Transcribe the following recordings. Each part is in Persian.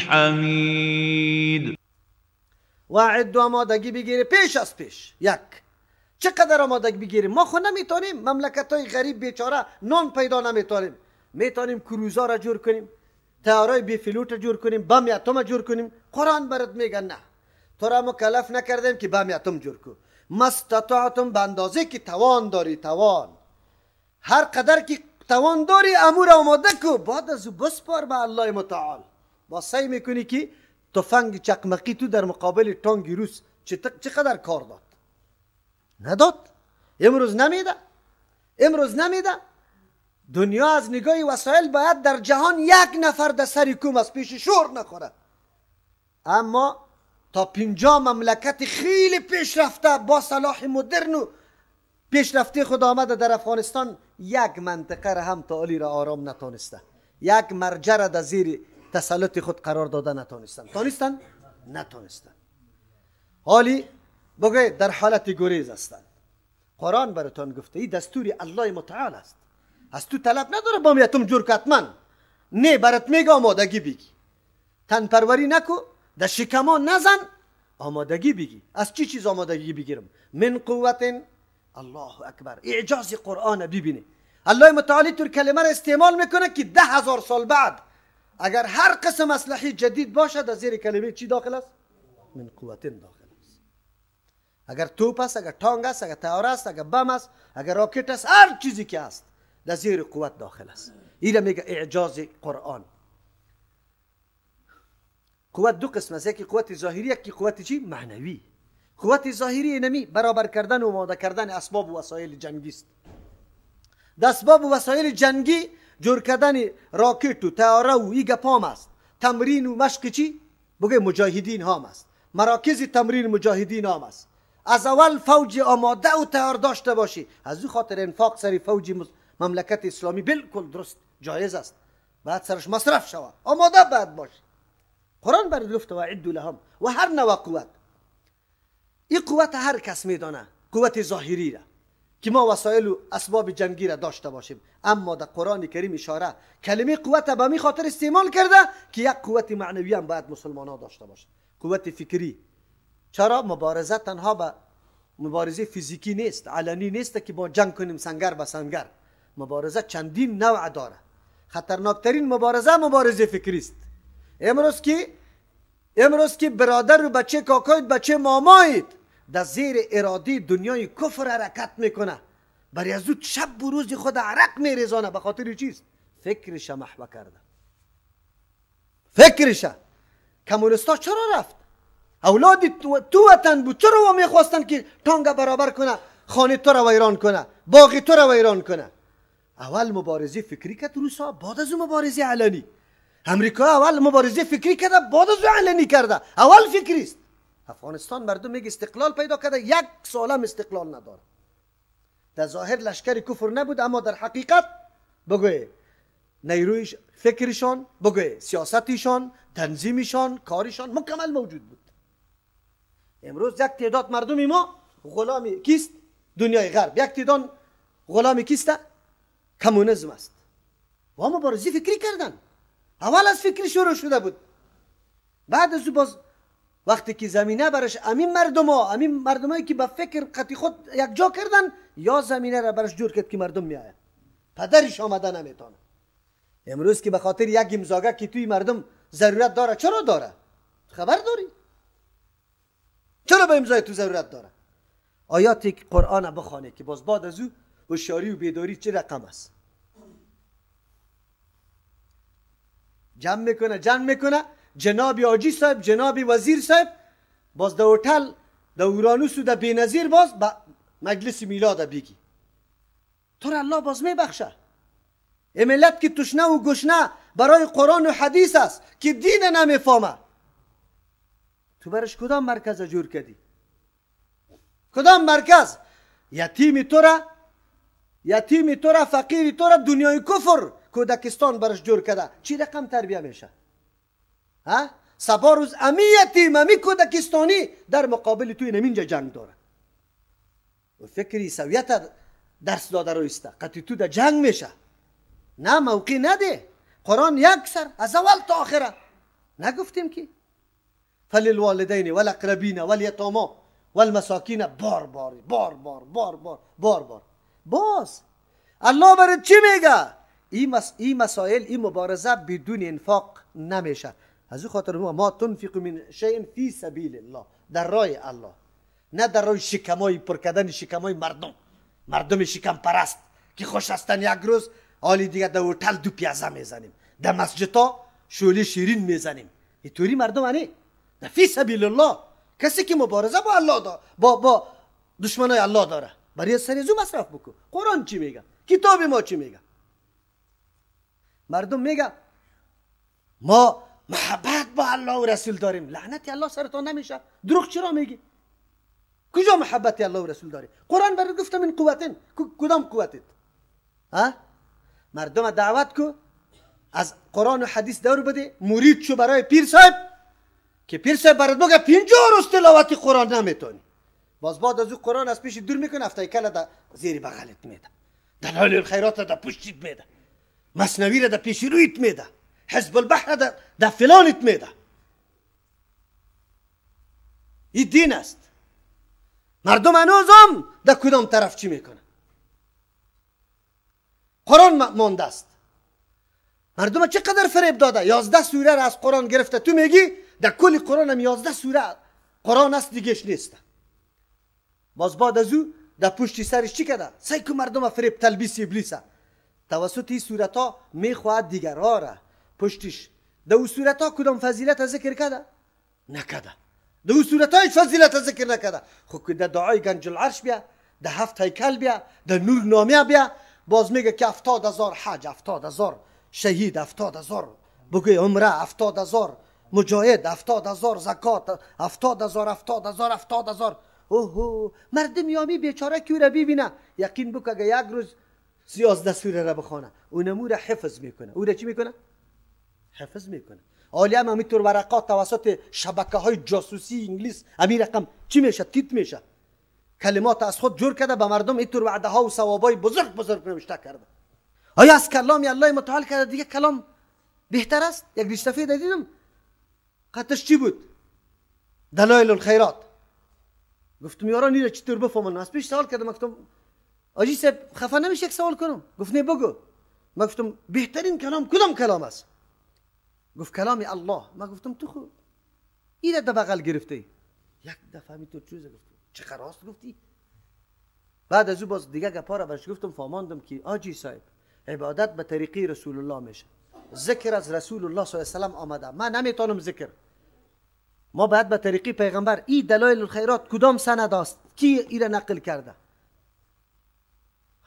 الحمید. وعد آمادگی بگیری پیش از پیش. یک، چقدر آمادگی بگیریم؟ ما خود نمیتونیم. مملکت های غریب بیچاره نان پیدا نمیتونیم. میتونیم کروزا را جور کنیم، طیارای بی پیلوت جور کنیم، بم اتم جور کنیم. قرآن برات میگه نه، تو را مکلف نکردیم که بم اتم جور کن. مستطاعتم، به اندازه که توان داری. توان هر قدر که توان داری امور آماده کو. بعد از بسپار به الله متعال. با سعی میکنی که تفنگ چقمقی تو در مقابل تانگ روس چقدر کار داد؟ نداد. امروز نمیده. دنیا از نگاه وسایل باید در جهان یک نفر در سر کوم از پیش شور نخوره. اما تا 50 مملکت خیلی پیشرفته با صلاح مدرن و پیشرفته خود آمده در افغانستان یک منطقه را هم تعالی را آرام نتونسته، یک مرجع را در زیر تسلط خود قرار داده نتونستن. حالی بگوید در حالت گریز هستند. قرآن براتون گفته این دستور الله متعال است. از تو طلب نداره با میتم جور کتمن. نه، برات میگه آمادگی بگی. تن پروری نکو، در شکما نزن، آمادگی بگی. از چی چیز آمادگی بگیرم؟ من قوت. الله اکبر. اعجاز قرآن ببینه. الله متعال طور کلمه را استعمال میکنه که 10,000 سال بعد اگر هر قسم اسلحه جدید باشد در زیر کلمه چی داخل است؟ من قوت داخل است. اگر توپ است، اگر تانگ است، اگر طیاره است، اگر بم است، اگر راکت است، هر چیزی که است در زیر قوت داخل است. این میگه اعجاز قرآن. قوت دو قسم است، یکی قوت ظاهری، یکی قوت چی؟ معنوی. قوت ظاهری نمی برابر کردن و آماده کردن اسباب و وسایل جنگی است. د اسباب و وسایل جنگی جور کردن راکت و طیاره و این گپام است. تمرین و مشق چی؟ بگه مجاهدین هم است. مراکز تمرین مجاهدین هم است. از اول فوج آماده و تیار داشته باشی. از این خاطر انفاق سری فوج مملکت اسلامی بالکل درست جایز است. بعد سرش مصرف شود، آماده باید باشی. قرآن برای گفته و عدو لهم. و هر نوع قوت، این قوت هر کس میدانه، قوت ظاهری را که ما وسایل و اسباب جنگی را داشته باشیم. اما در قرآن کریم اشاره کلمه قوت به می خاطر استعمال کرده که یک قوت معنوی هم باید مسلمان ها داشته باشه. قوت فکری. چرا؟ مبارزه تنها به مبارزه فیزیکی نیست، علنی نیست که با جنگ کنیم سنگر به سنگر. مبارزه چندین نوع داره. خطرناکترین مبارزه فکری است. امروز که برادر و بچه کاکایت، بچه مامایت در زیر اراده دنیای کفر حرکت میکنه، برای از او شب و روز خود عرق میریزانه. به خاطر چیست؟ فکرش محو کرده. فکرش. کمونستا چرا رفت؟ اولاد تو وطن بود، چرا میخواستن که تانگ برابر کنه، خانه تو را ویران کنه، باغ تو را ویران کنه؟ اول مبارزه فکری کرد روسا، بعد از مبارزه علنی. امریکا اول مبارزه فکری کرده، بعد از علنی کرده. اول فکری است. افغانستان مردم میگه استقلال پیدا کرده، یک سالم استقلال نداره. در ظاهر لشکر کفر نبود، اما در حقیقت بگوی نیروی فکرشان، بگوی سیاستشان، تنظیمشان، کارشان مکمل موجود بود. امروز یک تعداد مردم ما غلامی کیست؟ دنیای غرب. یک تعداد غلامی کیست؟ کمونیسم است. و مبارزه فکری کردن. اول از فکری شروع شده بود. بعد از باز وقتی که زمینه برش امین مردمایی که به فکر قطعی خود یک جا کردن، یا زمینه را برش جور کرد که مردم میآید. پدرش آمده نمیتونه. امروز که به خاطر یک امضاگه که توی مردم ضرورت داره، چرا داره؟ خبر داری؟ چرا به امضای تو ضرورت داره؟ آیات قرآن بخوانه که باز بعد از او هوشیاری و بیداری چه رقم است. جمع میکنه جناب حاجی صاحب، جناب وزیر صاحب، باز در هتل در اورانوس و در بینظیر باز با مجلس میلاد بگی تو را الله باز میبخشه. ملت که تشنه و گشنه برای قرآن و حدیث است که دین نمیفهمه، تو برش کدام مرکز جور کردی؟ کدام مرکز؟ یتیم تو را فقیر تو را دنیای کفر کودکستان برش جور کرده. چی رقم تربیه میشه؟ ها؟ سبا روز امی یتیم امی کودکستانی در مقابل توی نمینجا جنگ داره و فکری سویت درس داده رویسته، قطعی تو در جنگ میشه. نه، موقع نده. قرآن یک سر از اول تا آخره نگفتیم که فللوالدین والاقربین والیتاما والمساکین بار بار بار بار بار بار بار بار. باز الله برای چی میگه؟ این مسائل، این مبارزه بدون انفاق نمیشه. از او خاطر ما تنفق من شیء فی سبیل الله، در راه الله، نه در راه شکمای پر کردن شکمای مردم شکم پرست که خوش هستن یک روز، حالی دیگه در هتل 2 پیازه میزنیم، در مسجد ها شوله شیرین میزنیم. اینطوری مردم نه. در فی سبیل الله کسی که مبارزه با الله داره، با دشمنای الله داره، برای سر زو مصرف بکن. قرآن چی میگه؟ کتاب ما چی میگه؟ مردم میگه ما محبت با الله و رسول داریم. لعنت الله سرتان نمیشه. دروغ چرا میگی؟ کجا محبت الله و رسول داری؟ قرآن برای گفته من قوتین. کدام قوتید؟ ها؟ مردم دعوت کو از قرآن و حدیث دور بده، مرید شو برای پیر صاحب که پیر صاحب برات بگه 50 روز تلاوت قرآن نمیتونی. باز بعد از او قرآن از پیش دور میکنه، هفته کله در زیر بغلت میده، دلایل الخیرات در پشتیت میده، مثنوی را در پیش رویت میده، حزب البحر در فلانت میده. این دین است. مردم هنوزم در کدام طرف چی میکنه؟ قرآن مانده است. مردم چقدر فریب داده. 11 سوره را از قرآن گرفته، تو میگی در کل قرآن هم 11 سوره قرآن است، دیگهش نیست. باز بعد از او در پشت سرش چی کرده؟ سعی که مردم فریب تلبیس ابلیسه. توسط این صورت ها میخواهد دیگرها را پشتش. در اون صورت ها کدام فضیلت ذکر کرده؟ نکرده. در اون صورت ها هیچ فضیلت ذکر نکرده. خب که در دعای گنج العرش بیا، در 7 هیکل بیا، در نور نامه بیا، باز میگه که 70,000 حج، 70,000 شهید، 70,000 بگوی عمره، 70,000 مجاهد، 70,000 زکات، 70,000. اوه مردم یامی بیچاره که او را ببینه، یقین بک اگه یک روز 11 سوره را بخونه، اونمو را حفظ میکنه. او را چی میکنه؟ حفظ میکنه. حالی هم همینطور ورقات توسط شبکه های جاسوسی انگلیس همین رقم چی میشه؟ تیت میشه. کلمات از خود جور کرده، به مردم اینطور وعده ها و ثوابای بزرگ نوشته کرده. آیا از کلام الله متعال کرده دیگه کلام بهتر است؟ یک دیشتفه دیدم قطعش چی بود؟ دلایل الخیرات. گفتم یاران این را چطور بفهمن؟ از پیش سوال کردم، گفتم آجی صاحب خفه نمیشه یک سوال کنم؟ گفت نه بگو. ما گفتم بهترین کلام کدام کلام است؟ گفت کلام الله. ما گفتم تو خود این را در بغل گرفته ای؟ یک دفعه می تو چوزه. گفتم چه راست گفتی؟ بعد از او باز دیگه گپا را برش گفتم، فهماندم که آجی صاحب عبادت به طریقی رسول الله میشه. ذکر از رسول الله صلی الله علیه و سلم آمده، من نمیتونم ذکر. ما باید به طریقی پیغمبر. این دلایل الخیرات کدام سند است؟ کی این را نقل کرده؟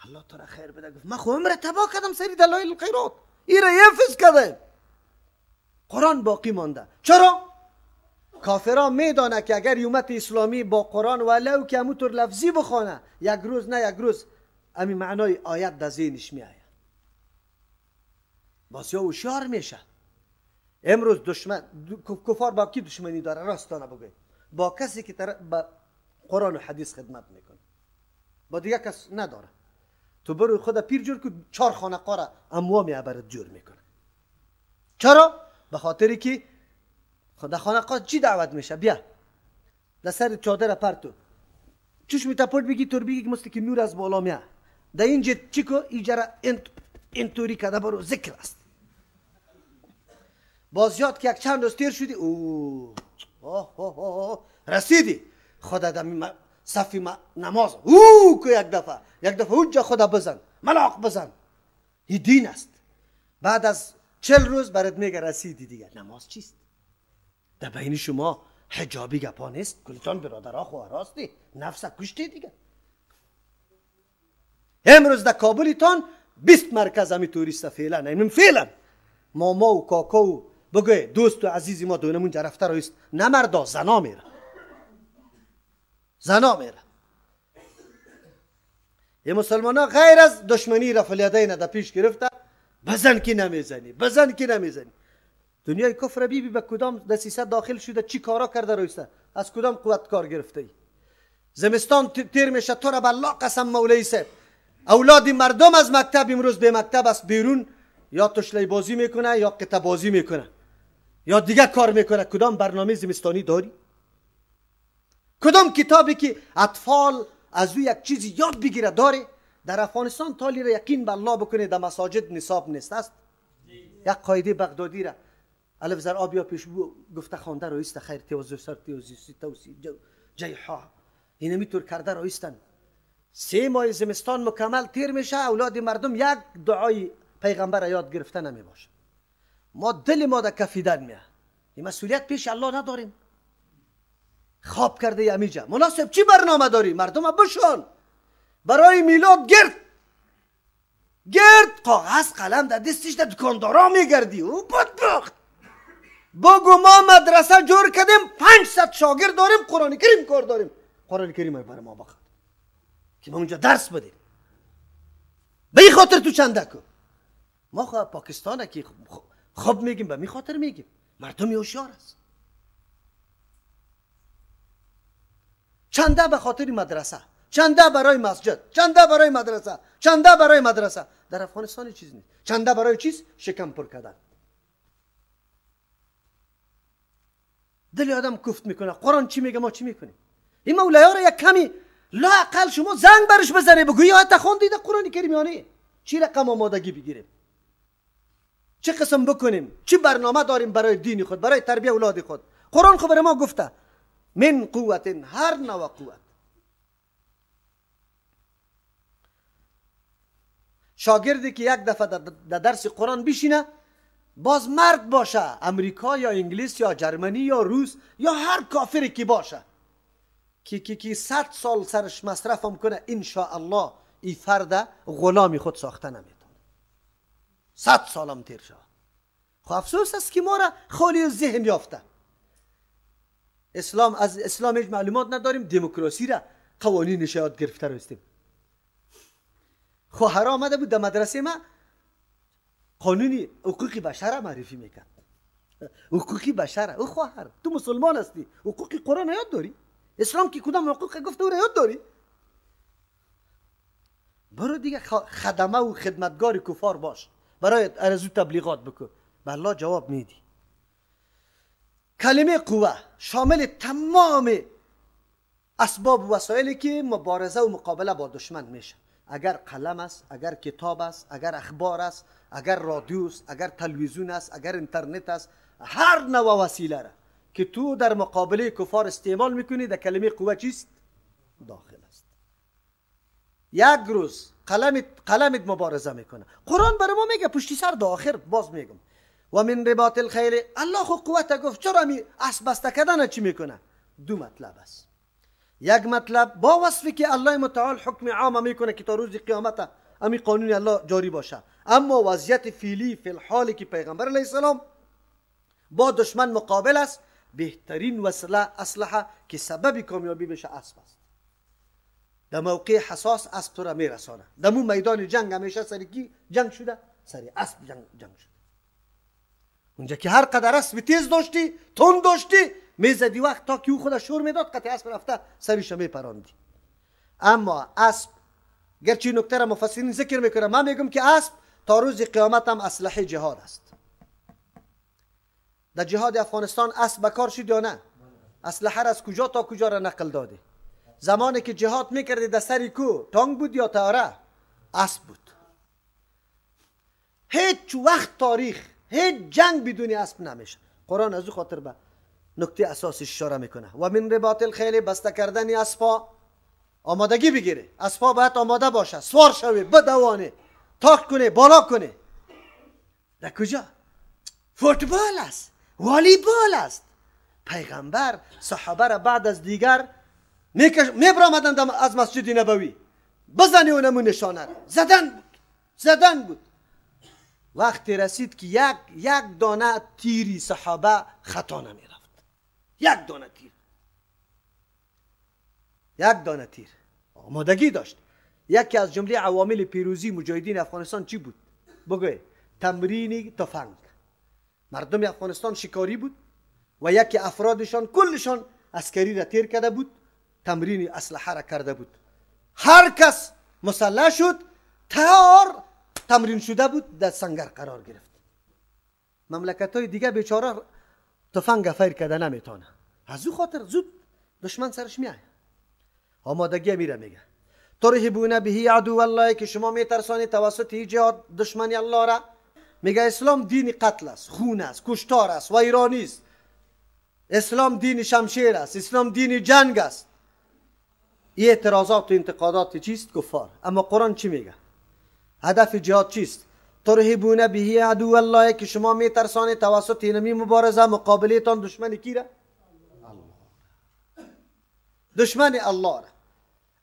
الله تعالی خیر بده. گفت من خودم را تباه کردم سری دلایل الخیرات، این را حفظ کردم. قرآن باقی مانده. چرا؟ کافران میدانه که اگر امت اسلامی با قرآن ولو که همونطور لفظی بخونه، یک روز نه یک روز همین معنای آیت در ذهنش میآید. باز یا هوشیار میشه. امروز دشمن کفار با کی دشمنی داره؟ راستانه بگوی با کسی که با قرآن و حدیث خدمت میکنه، با دیگه کس نداره. تو برو خود پیر جور که 4 خانقاه را اموامی عبرت جور میکنه. چرا؟ به خاطری که خدا خانقاه چی دعوت میشه؟ بیا در سر چادر پرتو چوش میتپرد بگی تور بگی که مثل که نور از بالا میاد. در اینجا چی که ایجاره اینطوری کده برو ذکر است. باز یاد که یک چند روز تیر شدی، رسیدی خدا در صفی نماز که یک دفعه اونجا خدا بزن، ملاق بزن. این دین است. بعد از 40 روز برات میگه رسیدی دیگه. نماز چیست؟ در بین شما حجابی گپا نیست؟ کلتان برادرها خواراستی نفس کشتی دیگه. امروز در کابلیتان 20 مرکز همی توریست فعلا ماما و کاکا و بگوی دوست و عزیزی ما دونمون رفته رایست، نه مردا زنا میره. یه مسلمان ها غیر از دشمنی رفع الیدین در پیش گرفته، بزن که نمیزنی. دنیای کفر بی به کدام دسیسه داخل شده، چی کارا کرده رایسته، از کدام قوت کار گرفته ای. زمستان تیر میشه، تو را بالله قسم مولوی صاحب اولادی مردم از مکتب امروز به مکتب است بیرون، یا تشلی بازی میکنه یا قطع بازی میکنه. یا دیگه کار میکنه؟ کدام برنامه زمستانی داری؟ کدام کتابی که اطفال از او یک چیزی یاد بگیره داره؟ در افغانستان تالی را یقین به الله بکنه در مساجد نصاب نیست است. یک قاعده بغدادی را الف زر آب یا پیش گفته خوانده رایست خیر توزیع سر توزیع توسی جیحا این میطور کرده رایستن. 3 ماه زمستان مکمل تیر میشه، اولاد مردم یک دعای پیغمبر را یاد گرفته نمی باشه. ما دل ما در کفیدن میه، این مسئولیت پیش الله نداریم. خواب کرده امیجا مناسب چی برنامه داری؟ مردم بشون برای میلاد گرد کاغذ قلم در دستش در دکاندارا میگردی. او بدبخت بگو ما مدرسه جور کردیم 500 شاگرد داریم، قرآن کریم کار داریم. قرآن کریم برای ما بخواد که ما اونجا درس بدیم. به این خاطر تو چنده کو ما خواه پاکستانه که خوب میگیم، به می خاطر میگیم مردم هوشیار است. چنده به خاطر مدرسه، چنده برای مسجد، چنده برای مدرسه، چنده برای مدرسه. در افغانستان چیز نیست. چنده برای چیز؟ شکم پر کردن. دل آدم کوفت میکنه. قرآن چی میگه ما چی میکنیم؟ این مولایا رو یک کمی لااقل شما زنگ برش بزنه بگویی آیت خوندید قرآن کریم یا نه؟ چی رقم آمادگی بگیریم؟ چه قسم بکنیم؟ چی برنامه داریم برای دین خود، برای تربیت اولاد خود؟ قرآن خبر ما گفته من قوت، هر نوع قوت. شاگردی که یک دفعه در درس قرآن بشینه، باز مرد باشه، امریکا یا انگلیس یا جرمنی یا روس یا هر کافری که باشه، که 100 سال سرش مصرف هم کنه، انشاءالله این فرد غلامی خود ساخته نمیتونه. 100 سال هم تیر شد. خب افسوس است که ما را خالی ذهن یافته. اسلام، از اسلام هیچ معلومات نداریم، دموکراسی را قوانینش یاد گرفته رستیم. خب هر آمده بود در مدرسه ما قانونی حقوق بشر معرفی میکرد. حقوق بشر، او خواهر تو مسلمان هستی، حقوق قرآن یاد داری؟ اسلام که کدام حقوق گفته او را یاد داری؟ برو دیگه خدمه و خدمتگار کفار باش، برای ارزو تبلیغات بکن، به الله جواب میدی. کلمه قوه شامل تمام اسباب و وسایلی که مبارزه و مقابله با دشمن میشه. اگر قلم است، اگر کتاب است، اگر اخبار است، اگر رادیو است، اگر تلویزیون است، اگر اینترنت است، هر نوع وسیله را که تو در مقابله کفار استعمال میکنی، در کلمه قوه چیست؟ داخل است. یک روز قلمت مبارزه میکنه. قرآن برای ما میگه پشتی سر تا آخر باز میگم و من رباط الخیل. الله خو قوت گفت، چرا می اسب بسته کردن چی میکنه؟ 2 مطلب است. یک مطلب با وصفی که الله متعال حکم عام میکنه که تا روز قیامت امی قانون الله جاری باشه، اما وضعیت فعلی فی الحالی که پیغمبر علیه السلام با دشمن مقابل است، بهترین وسیله اسلحه که سبب کامیابی بشه اسب است. در موقع حساس اسب تو را میرسانه. در مون میدان جنگ همیشه سری کی جنگ شده؟ سری اسب جنگ شده. اونجا که هر قدر اسب تیز داشتی، تند داشتی، میزدی وقت تا که او خودش شور میداد، قطع اسب رفته سریش میپراندی. اما اسب گرچه نکته را مفسرین ذکر میکنه، من میگم که اسب تا روز قیامت هم اسلحه جهاد است. در جهاد افغانستان اسب بکار شد یا نه؟ اسلحه را از کجا تا کجا را نقل داده؟ زمانی که جهاد میکردی در سری کو تانک بود یا طیاره؟ اسب بود. هیچ وقت تاریخ هیچ جنگ بدون اسب نمیشه. قرآن از او خاطر به نکته اساسش اشاره میکنه. و من رباط الخیل، بسته کردن اسبا آمادگی بگیره. اسبا باید آماده باشه، سوار شوه، بدوانه، تاک کنه، بالا کنه. در کجا؟ فوتبال است، والیبال است. پیغمبر صحابه را بعد از دیگر میبرامدند از مسجد نبوی، بزنی اونمون نشانه را. زدن بود. وقتی رسید که یک دانه تیری صحابه خطا نمی رفت. یک دانه تیر آمادگی داشت. یکی از جمله عوامل پیروزی مجاهدین افغانستان چی بود؟ بگوی تمرین تفنگ. مردم افغانستان شکاری بود و یکی افرادشان کلشان عسکری را تیر کرده بود، تمرین اسلحه را کرده بود. هر کس مسلح شد، تیار تمرین شده بود، در سنگر قرار گرفت. مملکت های دیگه بیچاره تفنگ فیر کرده نمیتونه. از او خاطر زود دشمن سرش میاد. آمادگی میره میگه ترهبون به عدو الله، که شما میترسانی توسط جهاد دشمنی الله را. میگه اسلام دین قتل است، خون است، کشتار است، ویرانی است. اسلام دین شمشیر است، اسلام دین جنگ است. این اعتراضات و انتقادات چیست؟ کفار. اما قرآن چی میگه؟ هدف جهاد چیست؟ ترهبون به عدو الله، که شما میترسانی توسط اینمی مبارزه مقابلتان دشمن کی را؟ الله. دشمن الله را.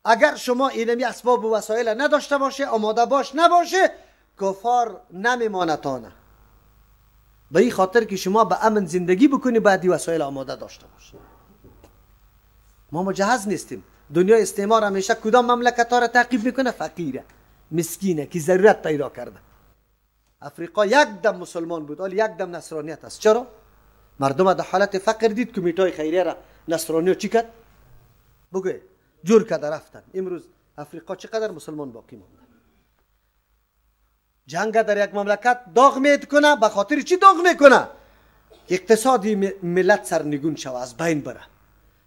اگر شما اینمی اسباب و وسایل نداشته باشه، آماده باش نباشه، کفار نمیمانتانه. به این خاطر که شما به امن زندگی بکنی باید وسایل آماده داشته باشه. ما مجهز نیستیم. دنیا استعمار همیشه کدام مملکت ها را تعقیب میکنه؟ فقیره، مسکینه، که ضرورت پیدا کرده. افریقا یک دم مسلمان بود، ولی یک دم نصرانیت است. چرا؟ مردم در حالت فقر دید، کمیته خیریه را نصرانی چی کرد؟ بگوی جور کرده رفتن. امروز افریقا چقدر مسلمان باقی مونده؟ جنگ در یک مملکت داغ میکنه. به خاطر چی داغ میکنه؟ که اقتصادی ملت سرنگون شوه، از بین بره،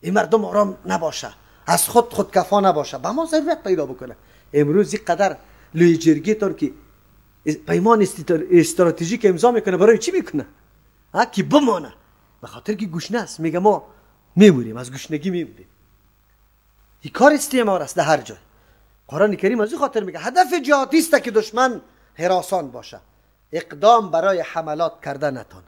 این مردم آرام نباشه، از خودکفا نباشه، به ما ضرورت پیدا بکنه. امروز این قدر لوی جرگیتون که پیمان استراتژیک امضا میکنه، برای چی میکنه؟ که بمانه. به خاطر که گشنه است. میگه ما میمونیم، از گشنگی میمونیم. این کار استعمار است در هر جای. قرآن کریم از این خاطر میگه هدف جهادی است که دشمن هراسان باشه، اقدام برای حملات کرده نتونه.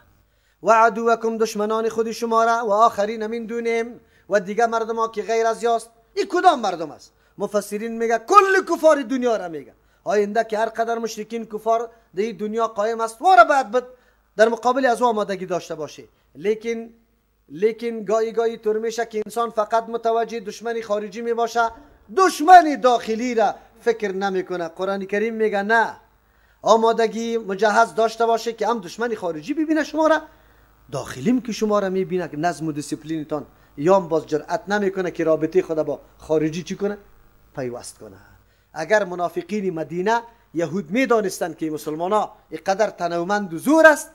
و عدوکم، دشمنان خود شما را، و آخرین من دونهم، و دیگه مردم ها که غیر از یاست. این کدام مردم است؟ مفسرین میگه کل کفار دنیا را میگه. آینده که هر قدر مشرکین کفار در این دنیا قایم است، واره باید در مقابل از او آمادگی داشته باشه. لیکن گاهی طور میشه که انسان فقط متوجه دشمنی خارجی میباشه، دشمنی داخلی را فکر نمیکنه. قرآن کریم میگه نه، آمادگی مجهز داشته باشه که هم دشمنی خارجی ببینه شما را، داخلیم که شما را میبینه که نظم و دیسیپلینتان یا باز جرأت نمیکنه که رابطه خود با خارجی چی کنه؟ پیوست کنه. اگر منافقین مدینه یهود میدانستند که مسلمان ها اینقدر تنومند و زور است،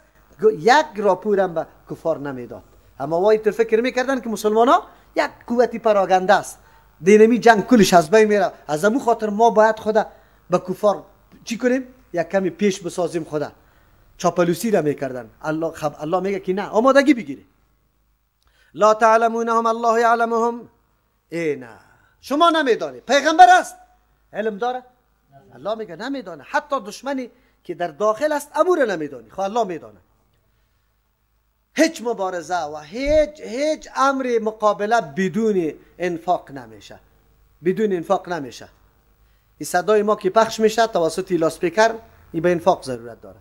یک راپور هم به کفار نمیداد. اما وای تو فکر میکردن که مسلمان ها یک قوتی پراگنده است، دینمی جنگ کلش از بین میره. از امو خاطر ما باید خدا به کفار چی کنیم؟ یک کمی پیش بسازیم. خدا چاپلوسی را میکردن. الله میگه که نه، آمادگی بگیری. لا تعلمونهم الله یعلمهم. نه، شما نمیدانی. پیغمبر است، علم داره؟ الله میگه نمیدانه. حتی دشمنی که در داخل است ابو را نمیدانی، خب الله میدانه. هیچ مبارزه و هیچ امر مقابله بدون انفاق نمیشه. بدون انفاق نمیشه. این صدای ما که پخش میشه توسط لاسپیکر، این به انفاق ضرورت داره.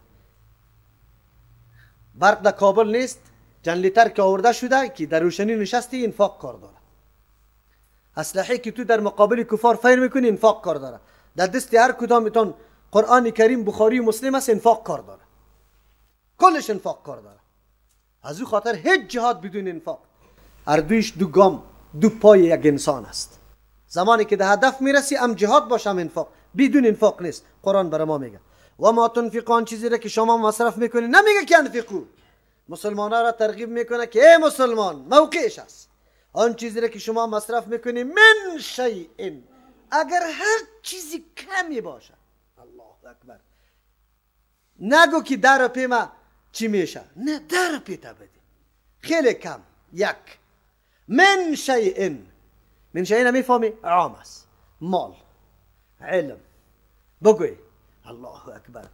برق در کابل نیست، جنریتر که آورده شده که در روشنی نشستی، انفاق کار داره. اسلحه که تو در مقابل کفار فیر میکنی، انفاق کار داره. در دست هر کدامتون قرآن کریم، بخاری و مسلم است، انفاق کار داره. کلش انفاق کار داره. از او خاطر هیچ جهاد بدون انفاق. اردویش دو گام، دو پای یک انسان است. زمانی که در هدف میرسی هم جهاد باشه هم انفاق. بدون انفاق نیست. قرآن برای ما میگه و ما تنفقون، چیزی را که شما مصرف میکنی. نمیگه که انفقو. مسلمان ها را ترغیب میکنه که ای مسلمان، موقعش است. آن چیزی را که شما مصرف میکنی، من شیء، اگر هر چیزی کمی باشه. الله اکبر. نگو که 10 روپیه ما چی میشه. نه، 10 روپیه تا بدی، خیلی کم. یک من شیء. من شیء نمیفهمی؟ عام است. مال، علم. بگوی الله اکبر.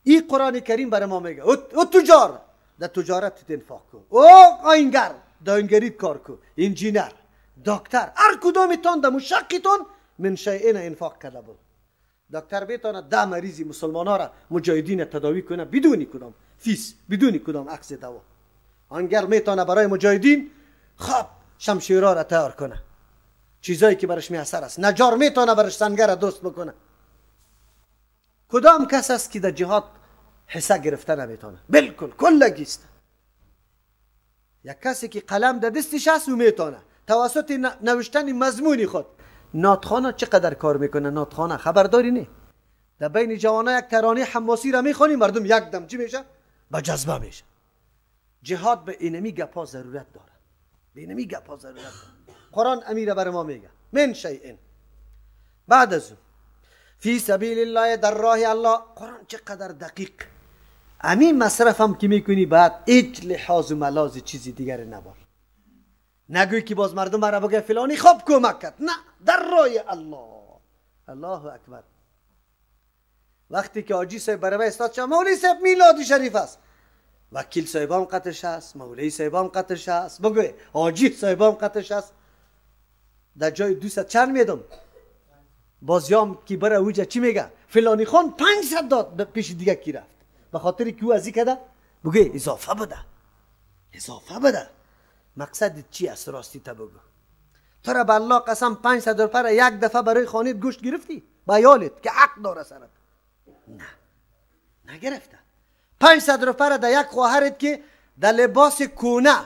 این قرآن کریم برای ما میگه او تجار، در تجارت انفاق کن. او آینگر، در آینگریت کار کن. انجینر، دکتر، هر کدامتان در مشقتون من شیء انفاق کرده بود. دکتر بیتانه 10 مریضی مسلمان ها را مجاهدین تداوی کنه بدون کدام فیس، بدون کدام عکس دوا. آنگر میتونه برای مجاهدین خب شمشیرها را تیار کنه، چیزایی که برش میاثر است. نجار میتونه برش سنگر درست بکنه. کدام کس است که در جهاد حصه گرفته نمیتونه؟ بالکل کلگیست. یک کسی که قلم در دستش است و میتونه توسط نوشتن مضمونی خود. ناتخانه چقدر کار میکنه؟ ناتخانه خبرداری نه؟ در بین جوانا یک ترانه حماسی را میخوانی، مردم یک دم چی میشه؟ با جذبه میشه. جهاد به اینمی گپا ضرورت داره، به اینمی گپا ضرورت داره. قرآن امیر بر ما میگه من شیء بعد از اون فی سبیل الله، در راه الله. قرآن چقدر دقیق. امین مصرف هم که میکنی بعد هیچ لحاظ و ملاز چیزی دیگر نبار. نگوی که باز مردم برای بگه فلانی خوب کمک کرد، نه، در راه الله. الله اکبر. وقتی که حاجی صاحب برای استاد شد، مولوی صاحب میلاد شریف است، وکیل صاحب هم قطعش است، مولوی صاحب هم قطعش است، بگوی حاجی صاحب هم قطعش است. در جای 200 چند میدم، بازیام که برای اوجه چی میگه؟ فلانی خان 500 داد پیش دیگه کی رفت، به خاطر که او ازی کده بگوی اضافه بده، اضافه بده. مقصد چی است؟ راستی تا بگو. تو را به الله قسم 500 روپیه یک دفعه برای خانیت گوشت گرفتی با یالت که حق داره سرت؟ نه، نگرفته. 500 روپیه در یک خواهرت که در لباس کونه،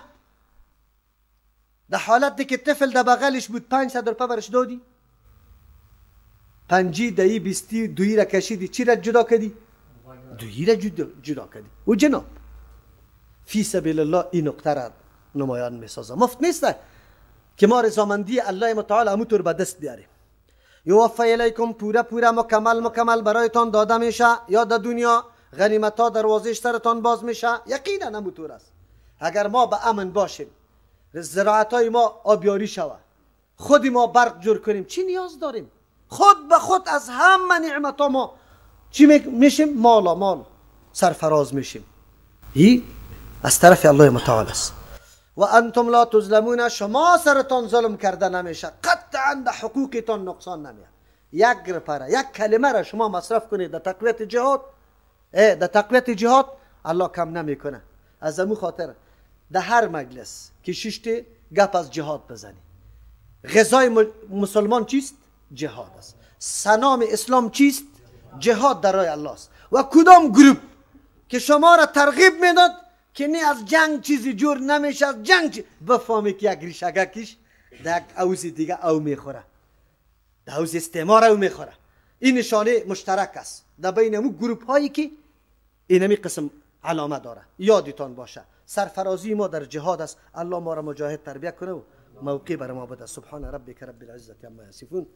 در حالتی که طفل در بغلش بود، 500 روپیه برش دادی؟ 5 دهی 20 دویی را کشیدی، چی را جدا کردی؟ دویی را جدا کردی. و جناب فی سبیل الله این نقطه را نمایان میسازه. مفت نیست که ما رضامندی الله متعال همونطور به دست بیاریم. یوفی الیکم، پورا مکمل برایتان داده میشه، یا در دنیا غنیمت ها دروازه سرتان باز میشه. یقینا همونطور است. اگر ما به امن باشیم، زراعت های ما آبیاری شود، خودی ما برق جور کنیم، چی نیاز داریم؟ خود به خود از همه نعمت ها ما چی میشیم؟ مالا مال سرفراز میشیم. این از طرف الله متعال است. و انتم لا تظلمون، شما سرتان ظلم کرده نمیشه، قطعا در حقوقتان نقصان نمیاد. یک روپیه، یک کلمه را شما مصرف کنید در تقویت جهاد، در تقویت جهاد الله کم نمیکنه. از امو خاطر در هر مجلس که ششتی گپ از جهاد بزنی. غذای مسلمان چیست؟ جهاد است. سنام اسلام چیست؟ جهاد در راه الله است. و کدام گروپ که شما را ترغیب میداد که نه از جنگ چیزی جور نمیشه، از جنگ بفهمی که یک ریشگکش در یک عوض دیگه او میخوره، در عوض استعمار او میخوره. این نشانه مشترک است در بین امو گروپ هایی که اینمی قسم علامه داره. یادتان باشه سرفرازی ما در جهاد است. الله ما را مجاهد تربیت کنه و موقع بر ما بده. سبحان ربک رب العزة عما یصفون.